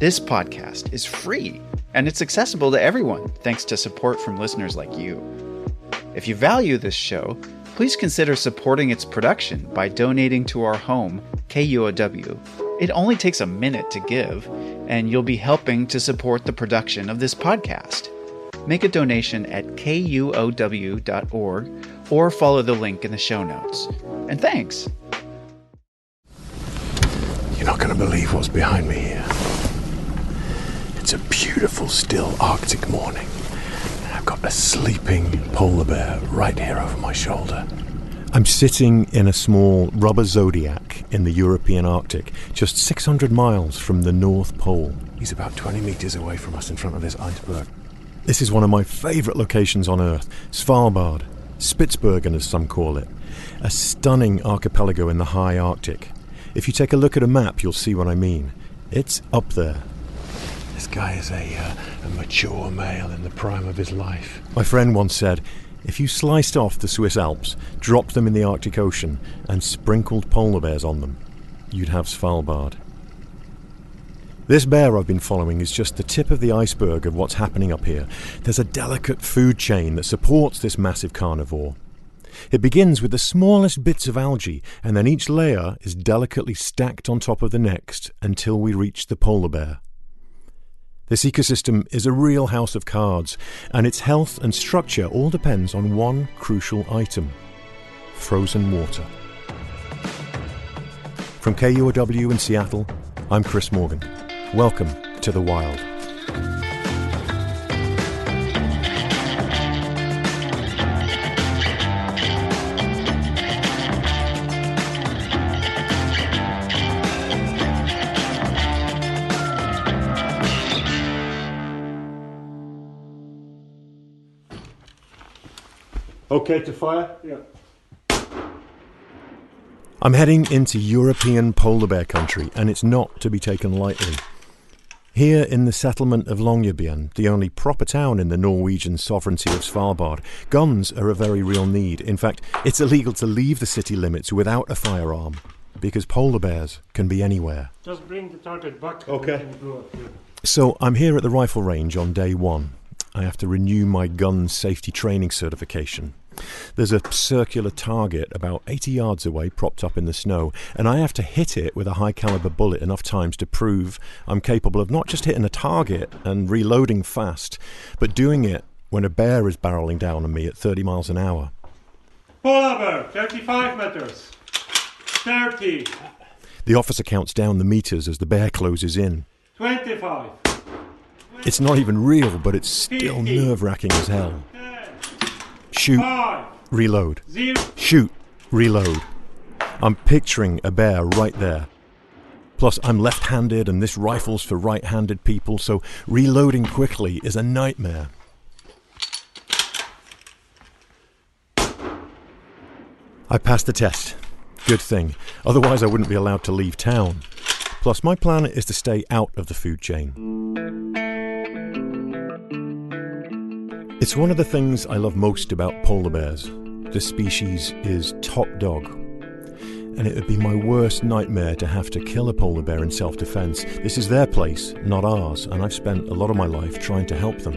This podcast is free, and it's accessible to everyone thanks to support from listeners like you. If you value this show, please consider supporting its production by donating to our home, KUOW. It only takes a minute to give, and you'll be helping to support the production of this podcast. Make a donation at kuow.org or follow the link in the show notes. And thanks! You're not going to believe what's behind me here. It's a beautiful, still Arctic morning. I've got a sleeping polar bear right here over my shoulder. I'm sitting in a small rubber zodiac in the European Arctic, just 600 miles from the North Pole. He's about 20 meters away from us in front of this iceberg. This is one of my favourite locations on Earth, Svalbard, Spitsbergen as some call it, a stunning archipelago in the high Arctic. If you take a look at a map, you'll see what I mean. It's up there. This guy is a mature male in the prime of his life. My friend once said, if you sliced off the Swiss Alps, dropped them in the Arctic Ocean, and sprinkled polar bears on them, you'd have Svalbard. This bear I've been following is just the tip of the iceberg of what's happening up here. There's a delicate food chain that supports this massive carnivore. It begins with the smallest bits of algae, and then each layer is delicately stacked on top of the next until we reach the polar bear. This ecosystem is a real house of cards, and its health and structure all depends on one crucial item: frozen water. From KUOW in Seattle, I'm Chris Morgan. Welcome to the Wild. Okay to fire? Yeah. I'm heading into European polar bear country, and it's not to be taken lightly. Here in the settlement of Longyearbyen, the only proper town in the Norwegian sovereignty of Svalbard, guns are a very real need. In fact, it's illegal to leave the city limits without a firearm, because polar bears can be anywhere. Just bring the target back. Okay. So I'm here at the rifle range on day one. I have to renew my gun safety training certification. There's a circular target about 80 yards away, propped up in the snow, and I have to hit it with a high-caliber bullet enough times to prove I'm capable of not just hitting a target and reloading fast, but doing it when a bear is barreling down on me at 30 miles an hour. Polar bear, 35 meters. 30. The officer counts down the meters as the bear closes in. 25. It's not even real, but it's still nerve-wracking as hell. Shoot, 5, reload. 0. Shoot, reload. I'm picturing a bear right there. Plus, I'm left-handed and this rifle's for right-handed people, so reloading quickly is a nightmare. I passed the test. Good thing. Otherwise, I wouldn't be allowed to leave town. Plus, my plan is to stay out of the food chain. It's one of the things I love most about polar bears. This species is top dog. And it would be my worst nightmare to have to kill a polar bear in self-defense. This is their place, not ours, and I've spent a lot of my life trying to help them.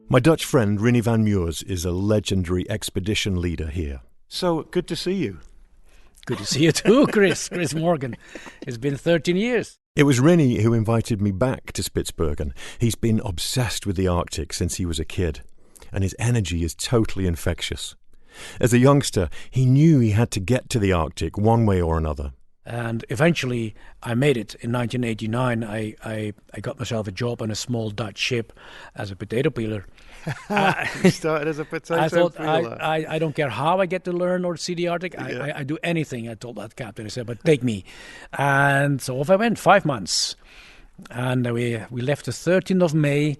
My Dutch friend Rinnie van Meurs is a legendary expedition leader here. So, good to see you. Good to see you too, Chris Morgan. It's been 13 years. It was Rinnie who invited me back to Spitsbergen. He's been obsessed with the Arctic since he was a kid, and his energy is totally infectious. As a youngster, he knew he had to get to the Arctic one way or another. And eventually, I made it. In 1989, I got myself a job on a small Dutch ship as a potato peeler. You started as a potato peeler. I don't care how I get to learn or see the Arctic. I do anything. I told that captain. I said, but take me. And so off I went, 5 months. And we left the 13th of May,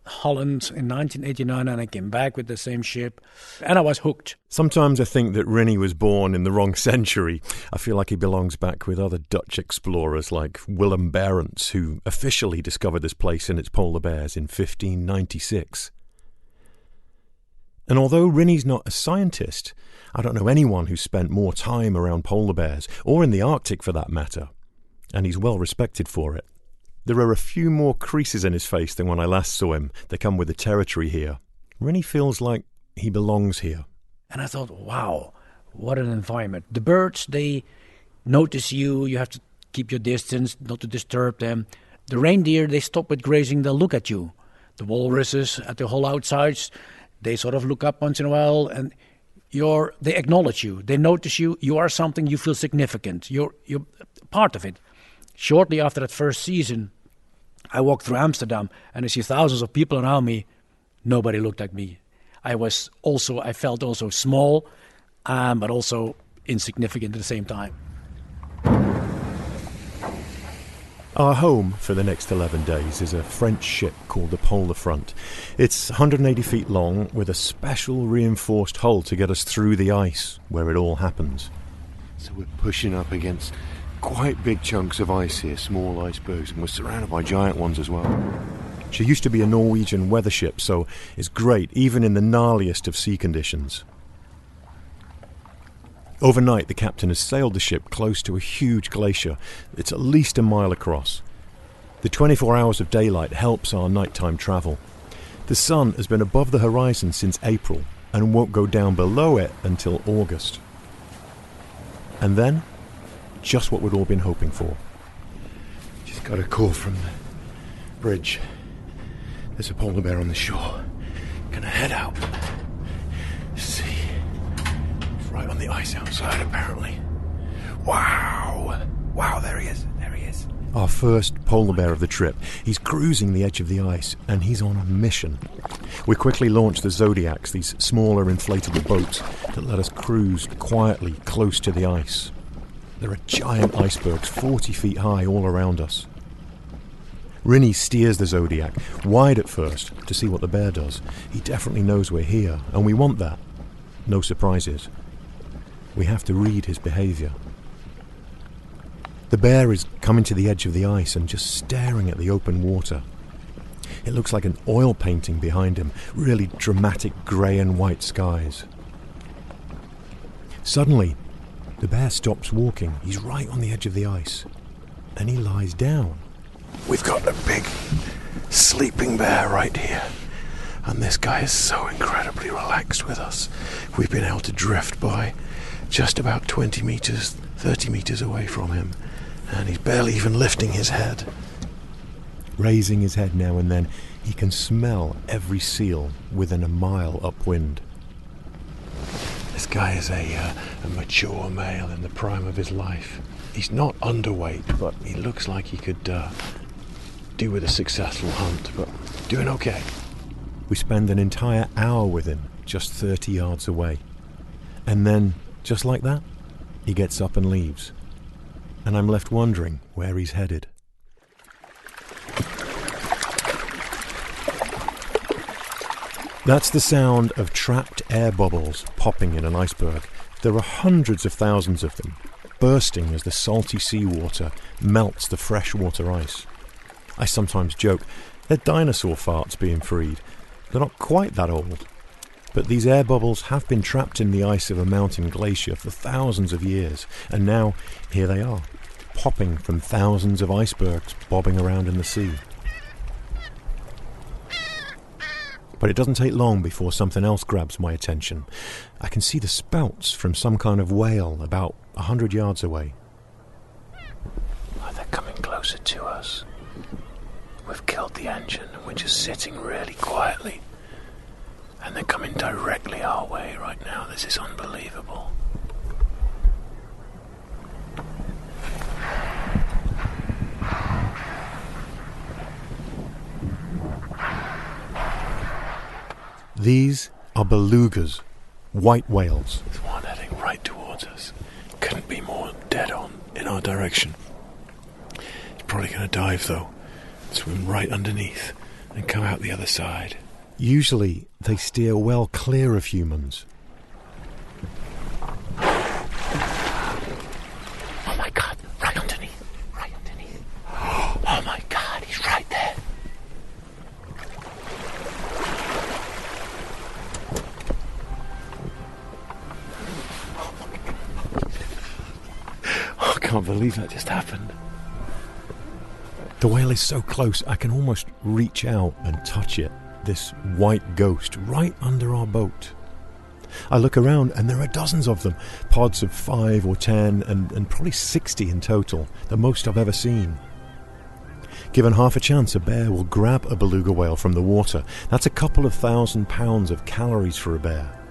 Holland, in 1989, and I came back with the same ship, and I was hooked. Sometimes I think that Rinnie was born in the wrong century. I feel like he belongs back with other Dutch explorers like Willem Barents, who officially discovered this place and its polar bears in 1596. And although Rinny's not a scientist, I don't know anyone who's spent more time around polar bears, or in the Arctic for that matter, and he's well respected for it. There are a few more creases in his face than when I last saw him. They come with the territory here. Rinny feels like he belongs here. And I thought, wow, what an environment. The birds, they notice you. You have to keep your distance, not to disturb them. The reindeer, they stop with grazing. They'll look at you. The walruses at the whole outsides, they sort of look up once in a while, and they acknowledge you. They notice you. You are something. You feel significant. You're part of it. Shortly after that first season, I walked through Amsterdam, and I see thousands of people around me. Nobody looked like me. I felt also small, but also insignificant at the same time. Our home for the next 11 days is a French ship called the Polar Front. It's 180 feet long with a special reinforced hull to get us through the ice where it all happens. So we're pushing up against quite big chunks of ice here, small icebergs, and we're surrounded by giant ones as well. She used to be a Norwegian weather ship, so it's great even in the gnarliest of sea conditions. Overnight, the captain has sailed the ship close to a huge glacier. It's at least a mile across. The 24 hours of daylight helps our nighttime travel. The sun has been above the horizon since April and won't go down below it until August. And then, just what we'd all been hoping for. Just got a call from the bridge. There's a polar bear on the shore. Gonna head out. See. Right on the ice outside, apparently. Wow! Wow, there he is. There he is. Our first polar bear of the trip. He's cruising the edge of the ice, and he's on a mission. We quickly launched the Zodiacs, these smaller inflatable boats that let us cruise quietly close to the ice. There are giant icebergs 40 feet high all around us. Rinny steers the Zodiac, wide at first, to see what the bear does. He definitely knows we're here, and we want that. No surprises. We have to read his behaviour. The bear is coming to the edge of the ice and just staring at the open water. It looks like an oil painting behind him, really dramatic grey and white skies. Suddenly, the bear stops walking. He's right on the edge of the ice, and he lies down. We've got a big sleeping bear right here. And this guy is so incredibly relaxed with us. We've been able to drift by just about 20 metres, 30 metres away from him. And he's barely even lifting his head. Raising his head now and then, he can smell every seal within a mile upwind. This guy is a mature male in the prime of his life. He's not underweight, but he looks like he could do with a successful hunt, but doing okay. We spend an entire hour with him, just 30 yards away. And then, just like that, he gets up and leaves. And I'm left wondering where he's headed. That's the sound of trapped air bubbles popping in an iceberg. There are hundreds of thousands of them, bursting as the salty seawater melts the freshwater ice. I sometimes joke, they're dinosaur farts being freed. They're not quite that old. But these air bubbles have been trapped in the ice of a mountain glacier for thousands of years, and now here they are, popping from thousands of icebergs bobbing around in the sea. But it doesn't take long before something else grabs my attention. I can see the spouts from some kind of whale about 100 yards away. Oh, they're coming closer to us. We've killed the engine and we're just sitting really quietly. And they're coming directly our way right now. This is unbelievable. These are belugas, white whales. There's one heading right towards us. Couldn't be more dead on in our direction. It's probably going to dive though. Swim right underneath and come out the other side. Usually they steer well clear of humans. Oh my God, right underneath. Right underneath. Oh my God, he's right there. I can't believe that just happened. The whale is so close I can almost reach out and touch it, this white ghost right under our boat. I look around and there are dozens of them, pods of 5 or 10 and probably 60 in total, the most I've ever seen. Given half a chance, a bear will grab a beluga whale from the water. That's a couple of 1,000 pounds of calories for a bear.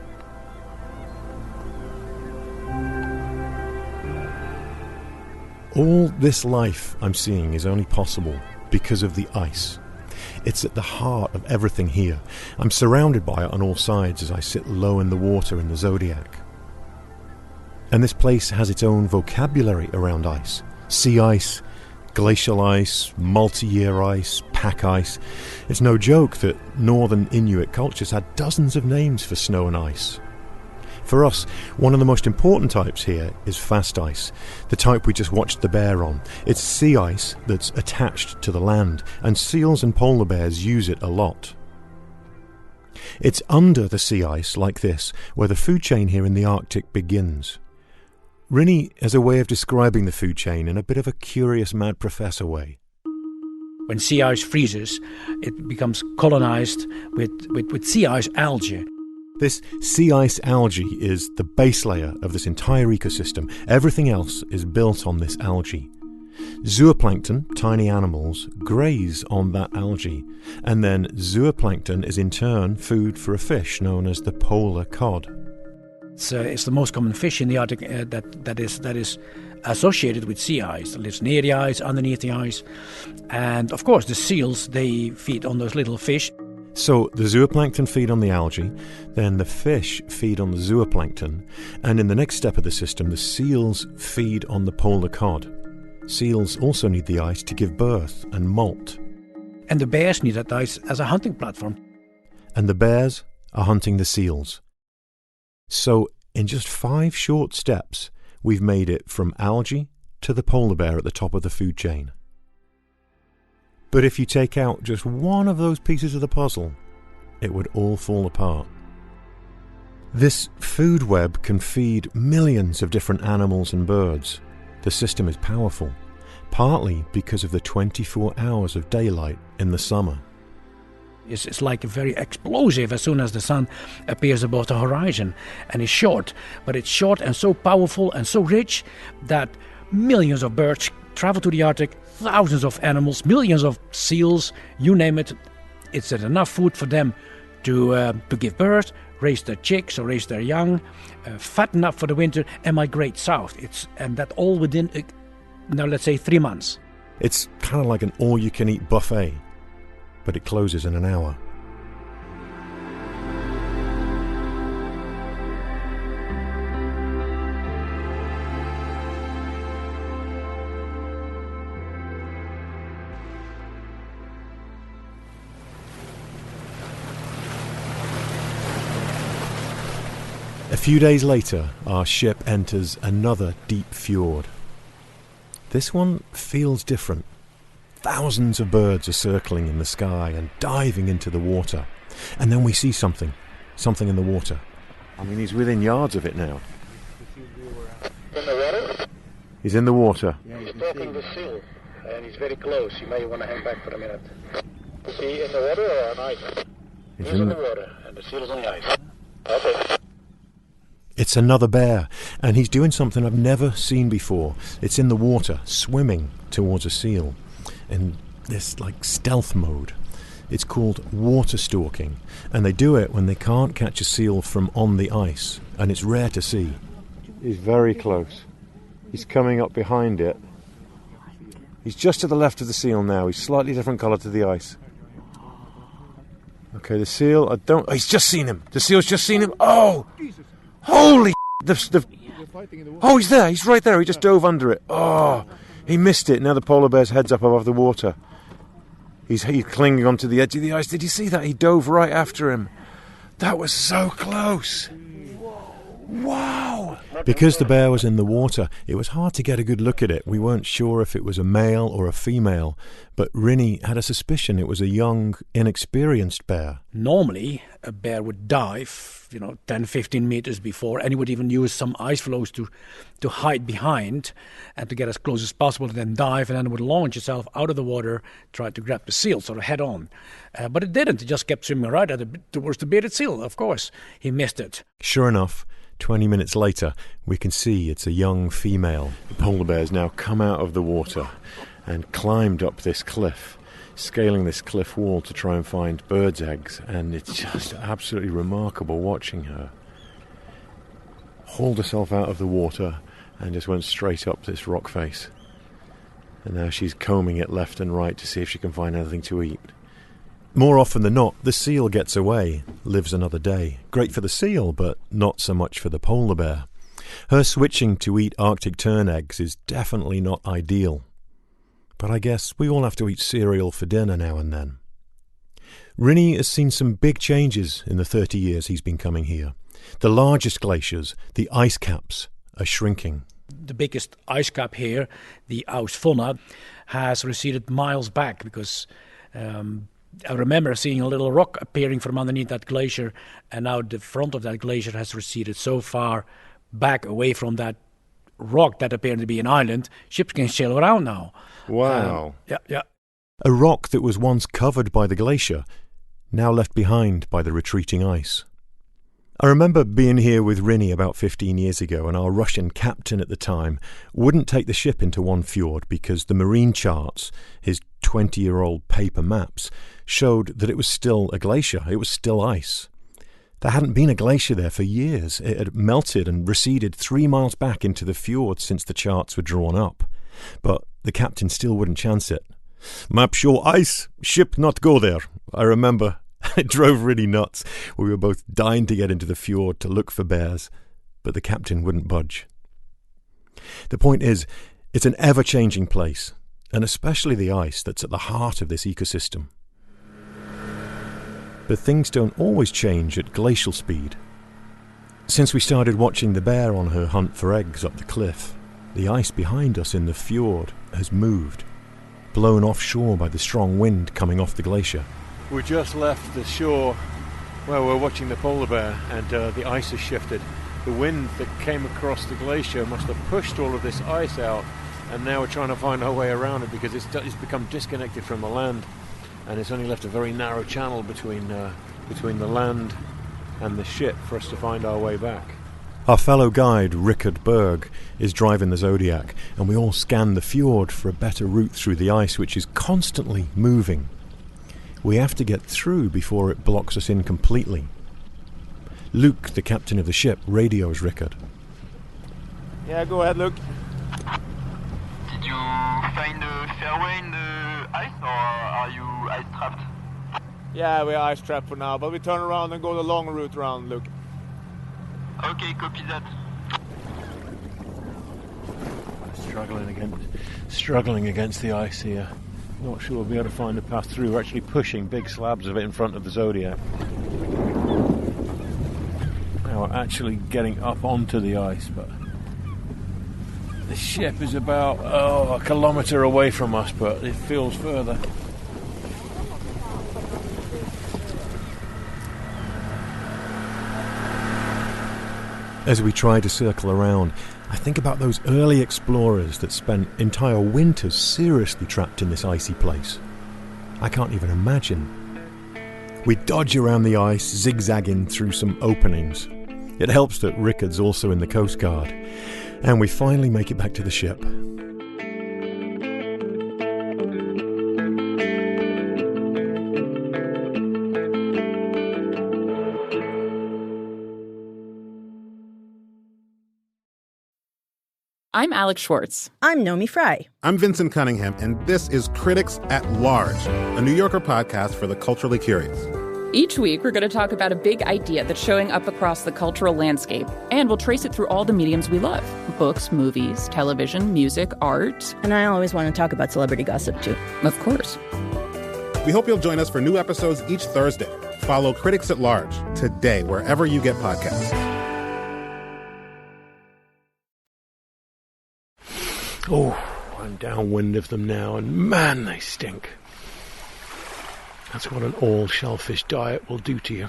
All this life I'm seeing is only possible because of the ice. It's at the heart of everything here. I'm surrounded by it on all sides as I sit low in the water in the Zodiac. And this place has its own vocabulary around ice. Sea ice, glacial ice, multi-year ice, pack ice. It's no joke that northern Inuit cultures had dozens of names for snow and ice. For us, one of the most important types here is fast ice, the type we just watched the bear on. It's sea ice that's attached to the land, and seals and polar bears use it a lot. It's under the sea ice, like this, where the food chain here in the Arctic begins. Rinny has a way of describing the food chain in a bit of a curious mad professor way. When sea ice freezes, it becomes colonized with sea ice algae. This sea ice algae is the base layer of this entire ecosystem. Everything else is built on this algae. Zooplankton, tiny animals, graze on that algae, and then zooplankton is in turn food for a fish known as the polar cod. It's the most common fish in the Arctic that is associated with sea ice. It lives near the ice, underneath the ice, and of course the seals, they feed on those little fish. So the zooplankton feed on the algae, then the fish feed on the zooplankton, and in the next step of the system, the seals feed on the polar cod. Seals also need the ice to give birth and molt. And the bears need that ice as a hunting platform. And the bears are hunting the seals. So in just 5 short steps, we've made it from algae to the polar bear at the top of the food chain. But if you take out just one of those pieces of the puzzle, it would all fall apart. This food web can feed millions of different animals and birds. The system is powerful, partly because of the 24 hours of daylight in the summer. It's like very explosive as soon as the sun appears above the horizon. And it's short, but it's short and so powerful and so rich that millions of birds travel to the Arctic, thousands of animals, millions of seals, you name it. It's enough food for them to give birth, raise their chicks or raise their young, fatten up for the winter and migrate south. And that all within, let's say 3 months. It's kind of like an all-you-can-eat buffet, but it closes in an hour. A few days later, our ship enters another deep fjord. This one feels different. Thousands of birds are circling in the sky and diving into the water. And then we see something in the water. I mean, he's within yards of it now. In the water? He's in the water. He's talking to seal, and he's very close. You may want to hang back for a minute. Is he in the water or on ice? He's in the water, and the seal is on the ice. Okay. It's another bear, and he's doing something I've never seen before. It's in the water, swimming towards a seal, in this stealth mode. It's called water stalking, and they do it when they can't catch a seal from on the ice, and it's rare to see. He's very close. He's coming up behind it. He's just to the left of the seal now. He's slightly different colour to the ice. Okay, the seal, he's just seen him. The seal's just seen him. Oh! Holy Oh, he's there. He's right there. He just dove under it. Oh, he missed it. Now the polar bear's head's up above the water. He's clinging onto the edge of the ice. Did you see that? He dove right after him. That was so close. Wow! Because the bear was in the water, it was hard to get a good look at it. We weren't sure if it was a male or a female, but Rinny had a suspicion it was a young, inexperienced bear. Normally, a bear would dive, 10, 15 meters before, and he would even use some ice floes to hide behind and to get as close as possible, and then dive, and then it would launch itself out of the water, try to grab the seal, sort of head on. But it didn't. It just kept swimming right towards the bearded seal, of course. He missed it. Sure enough, 20 minutes later, we can see it's a young female. The polar bear's now come out of the water and climbed up this cliff, scaling this cliff wall to try and find birds' eggs, and it's just absolutely remarkable watching her. Hauled herself out of the water and just went straight up this rock face. And now she's combing it left and right to see if she can find anything to eat. More often than not, the seal gets away, lives another day. Great for the seal, but not so much for the polar bear. Her switching to eat Arctic tern eggs is definitely not ideal. But I guess we all have to eat cereal for dinner now and then. Rinny has seen some big changes in the 30 years he's been coming here. The largest glaciers, the ice caps, are shrinking. The biggest ice cap here, the Ausfonna, has receded miles back because I remember seeing a little rock appearing from underneath that glacier, and now the front of that glacier has receded so far back away from that rock that appeared to be an island, ships can sail around now. Wow. Yeah. A rock that was once covered by the glacier, now left behind by the retreating ice. I remember being here with Rinny about 15 years ago, and our Russian captain at the time wouldn't take the ship into one fjord because the marine charts, his 20-year-old paper maps, showed that it was still a glacier, it was still ice. There hadn't been a glacier there for years. It had melted and receded 3 miles back into the fjord since the charts were drawn up. But the captain still wouldn't chance it. Map show ice, ship not go there. I remember. It drove really nuts. We were both dying to get into the fjord to look for bears, but the captain wouldn't budge. The point is, it's an ever-changing place, and especially the ice that's at the heart of this ecosystem. But things don't always change at glacial speed. Since we started watching the bear on her hunt for eggs up the cliff, the ice behind us in the fjord has moved, blown offshore by the strong wind coming off the glacier. We just left the shore where we're watching the polar bear, and the ice has shifted. The wind that came across the glacier must have pushed all of this ice out, and now we're trying to find our way around it because it's become disconnected from the land, and it's only left a very narrow channel between the land and the ship for us to find our way back. Our fellow guide, Rickard Berg, is driving the Zodiac, and we all scan the fjord for a better route through the ice, which is constantly moving. We have to get through before it blocks us in completely. Luke, the captain of the ship, radios Rickard. Yeah, go ahead, Luke. Did you find a fairway in the ice, or are you ice trapped? Yeah, we're ice trapped for now, but we turn around and go the long route around, Luke. Okay, copy that. Struggling against the ice here. Not sure we'll be able to find a path through. We're actually pushing big slabs of it in front of the Zodiac. Now we're actually getting up onto the ice, but the ship is about a kilometre away from us, but it feels further. As we try to circle around, I think about those early explorers that spent entire winters seriously trapped in this icy place. I can't even imagine. We dodge around the ice, zigzagging through some openings. It helps that Rickard's also in the Coast Guard, and we finally make it back to the ship. I'm Alex Schwartz. I'm Nomi Fry. I'm Vincent Cunningham, and this is Critics at Large, a New Yorker podcast for the culturally curious. Each week, we're going to talk about a big idea that's showing up across the cultural landscape, and we'll trace it through all the mediums we love. Books, movies, television, music, art. And I always want to talk about celebrity gossip, too. Of course. We hope you'll join us for new episodes each Thursday. Follow Critics at Large today, wherever you get podcasts. Oh, I'm downwind of them now, and man, they stink. That's what an all-shellfish diet will do to you.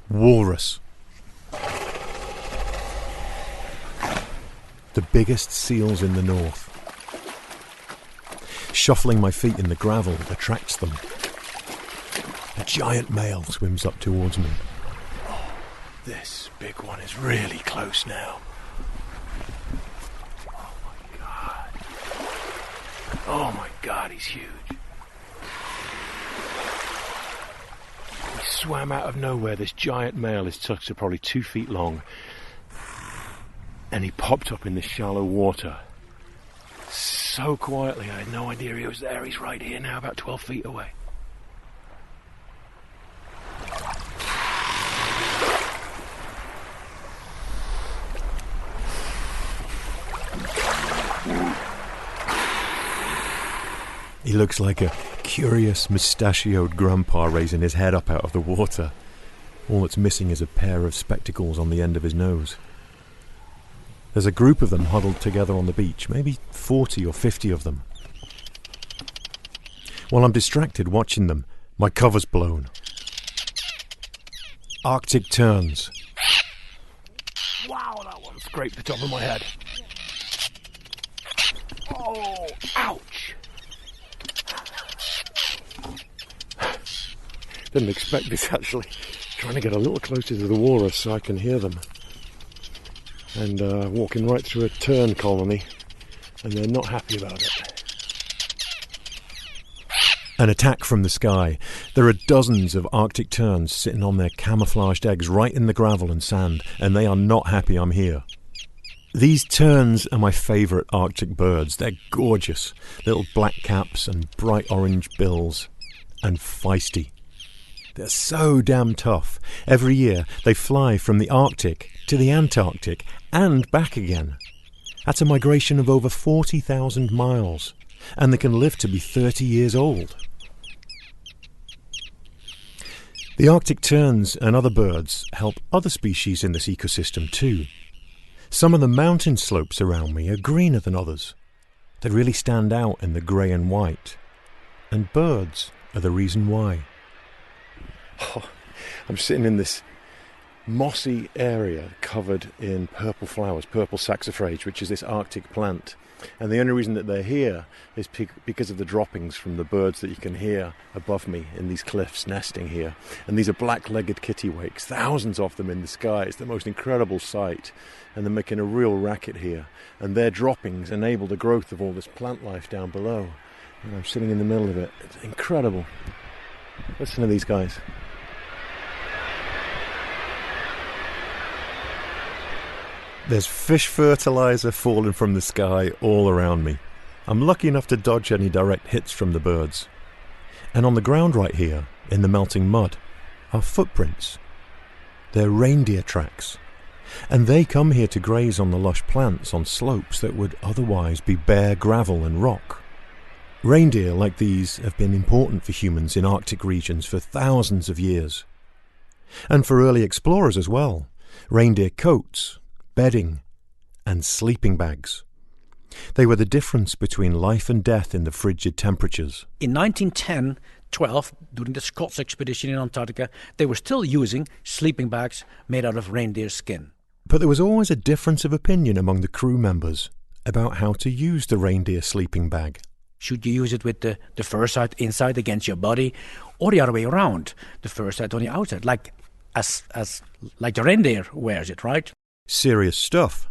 Walrus. The biggest seals in the north. Shuffling my feet in the gravel attracts them. A giant male swims up towards me. Oh, this big one is really close now. Oh my God, he's huge. He swam out of nowhere. This giant male is touched to probably 2 feet long. And he popped up in this shallow water. So quietly, I had no idea he was there. He's right here now, about 12 feet away. He looks like a curious, mustachioed grandpa raising his head up out of the water. All that's missing is a pair of spectacles on the end of his nose. There's a group of them huddled together on the beach, maybe 40 or 50 of them. While I'm distracted watching them, my cover's blown. Arctic terns. Wow, that one scraped the top of my head. Oh, ouch! Didn't expect this, actually. Trying to get a little closer to the walrus so I can hear them. And walking right through a tern colony, and they're not happy about it. An attack from the sky. There are dozens of Arctic terns sitting on their camouflaged eggs right in the gravel and sand, and they are not happy I'm here. These terns are my favourite Arctic birds. They're gorgeous. Little black caps and bright orange bills. And feisty. They're so damn tough. Every year they fly from the Arctic to the Antarctic and back again. That's a migration of over 40,000 miles. And they can live to be 30 years old. The Arctic terns and other birds help other species in this ecosystem too. Some of the mountain slopes around me are greener than others. They really stand out in the grey and white. And birds are the reason why. Oh, I'm sitting in this mossy area covered in purple flowers, purple saxifrage, which is this Arctic plant. And the only reason that they're here is because of the droppings from the birds that you can hear above me in these cliffs nesting here. And these are black-legged kittiwakes, thousands of them in the sky. It's the most incredible sight. And they're making a real racket here. And their droppings enable the growth of all this plant life down below. And I'm sitting in the middle of it. It's incredible. Listen to these guys. There's fish fertilizer falling from the sky all around me. I'm lucky enough to dodge any direct hits from the birds. And on the ground right here, in the melting mud, are footprints. They're reindeer tracks. And they come here to graze on the lush plants on slopes that would otherwise be bare gravel and rock. Reindeer like these have been important for humans in Arctic regions for thousands of years. And for early explorers as well. Reindeer coats, bedding, and sleeping bags. They were the difference between life and death in the frigid temperatures. In 1910-12, during the Scots expedition in Antarctica, they were still using sleeping bags made out of reindeer skin. But there was always a difference of opinion among the crew members about how to use the reindeer sleeping bag. Should you use it with the fur side inside against your body, or the other way around, the fur side on the outside, like the reindeer wears it, right? Serious stuff.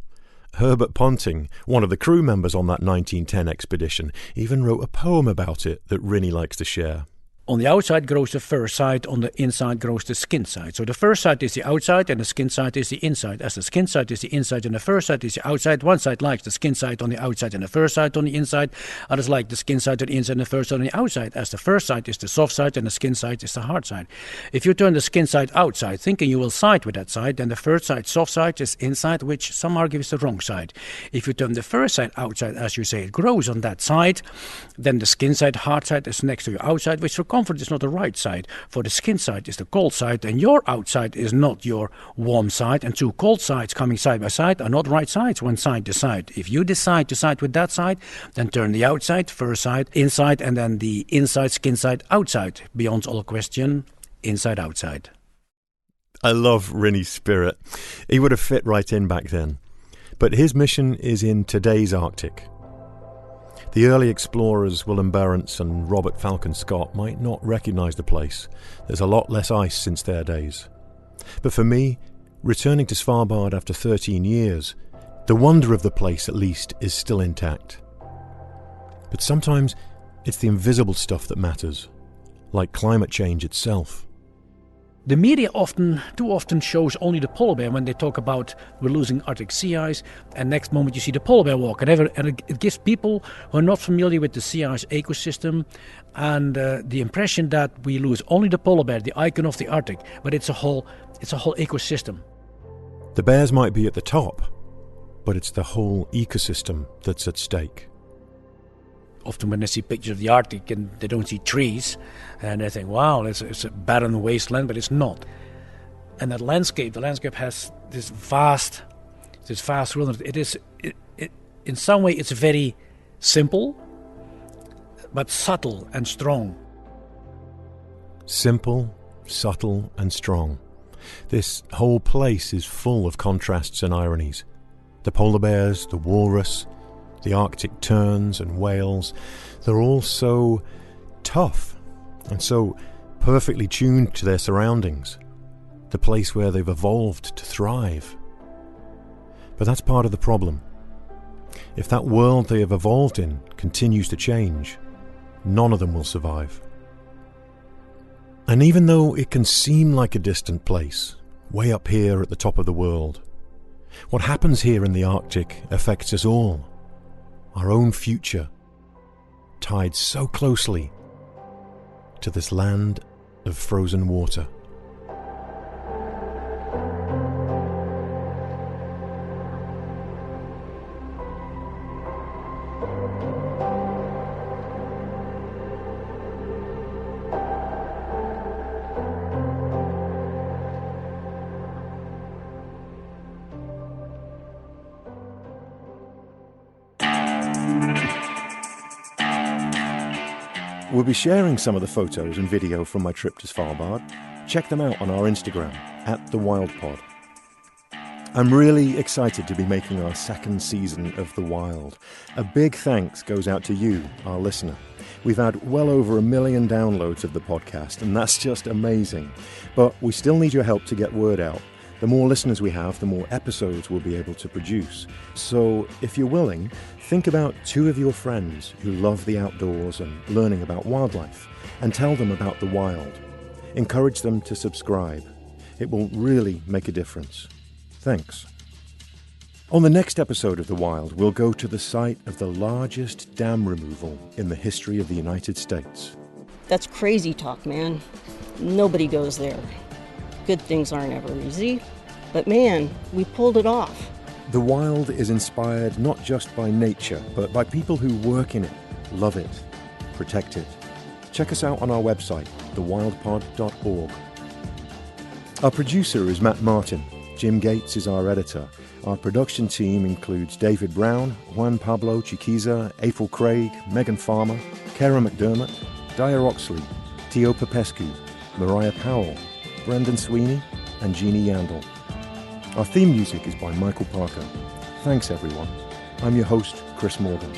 Herbert Ponting, one of the crew members on that 1910 expedition, even wrote a poem about it that Rinny likes to share. On the outside grows the fur side, on the inside grows the skin side. So the fur side is the outside and the skin side is the inside. As the skin side is the inside and the fur side is the outside, one side likes the skin side on the outside and the fur side on the inside. Others like the skin side on the inside and the fur side on the outside. As the fur side is the soft side and the skin side is the hard side. If you turn the skin side outside, thinking you will side with that side, then the fur side, soft side, is inside, which some argue is the wrong side. If you turn the fur side outside, as you say, it grows on that side, then the skin side, hard side, is next to your outside, which for comfort is not the right side. For the skin side is the cold side, and your outside is not your warm side. And two cold sides coming side by side are not right sides when side to side. If you decide to side with that side, then turn the outside, fur side, inside, and then the inside, skin side, outside. Beyond all question, inside, outside. I love Rinnie's spirit. He would have fit right in back then. But his mission is in today's Arctic. The early explorers Willem Barents and Robert Falcon Scott might not recognise the place. There's a lot less ice since their days. But for me, returning to Svalbard after 13 years, the wonder of the place at least is still intact. But sometimes it's the invisible stuff that matters, like climate change itself. The media too often shows only the polar bear when they talk about we're losing Arctic sea ice, and next moment you see the polar bear walk. And it gives people who are not familiar with the sea ice ecosystem and the impression that we lose only the polar bear, the icon of the Arctic, but it's a whole ecosystem. The bears might be at the top, but it's the whole ecosystem that's at stake. Often when they see pictures of the Arctic and they don't see trees, and they think, wow, it's a barren wasteland, but it's not. And the landscape has this vast wilderness. In some way, it's very simple, but subtle and strong. Simple, subtle, and strong. This whole place is full of contrasts and ironies. The polar bears, the walrus, the Arctic terns and whales, they're all so tough and so perfectly tuned to their surroundings, the place where they've evolved to thrive. But that's part of the problem. If that world they have evolved in continues to change, none of them will survive. And even though it can seem like a distant place, way up here at the top of the world, what happens here in the Arctic affects us all. Our own future, tied so closely to this land of frozen water. We'll be sharing some of the photos and video from my trip to Svalbard. Check them out on our Instagram, @TheWildPod. I'm really excited to be making our second season of The Wild. A big thanks goes out to you, our listener. We've had well over 1 million downloads of the podcast, and that's just amazing. But we still need your help to get word out. The more listeners we have, the more episodes we'll be able to produce. So if you're willing, think about 2 of your friends who love the outdoors and learning about wildlife, and tell them about The Wild. Encourage them to subscribe. It will really make a difference. Thanks. On the next episode of The Wild, we'll go to the site of the largest dam removal in the history of the United States. That's crazy talk, man. Nobody goes there. Good things aren't ever easy, but man, we pulled it off. The Wild is inspired not just by nature, but by people who work in it, love it, protect it. Check us out on our website, thewildpod.org. Our producer is Matt Martin. Jim Gates is our editor. Our production team includes David Brown, Juan Pablo Chiquiza, April Craig, Megan Farmer, Kara McDermott, Dyer Oxley, Tio Popescu, Mariah Powell, Brendan Sweeney, and Jeannie Yandel. Our theme music is by Michael Parker. Thanks, everyone. I'm your host, Chris Morgan.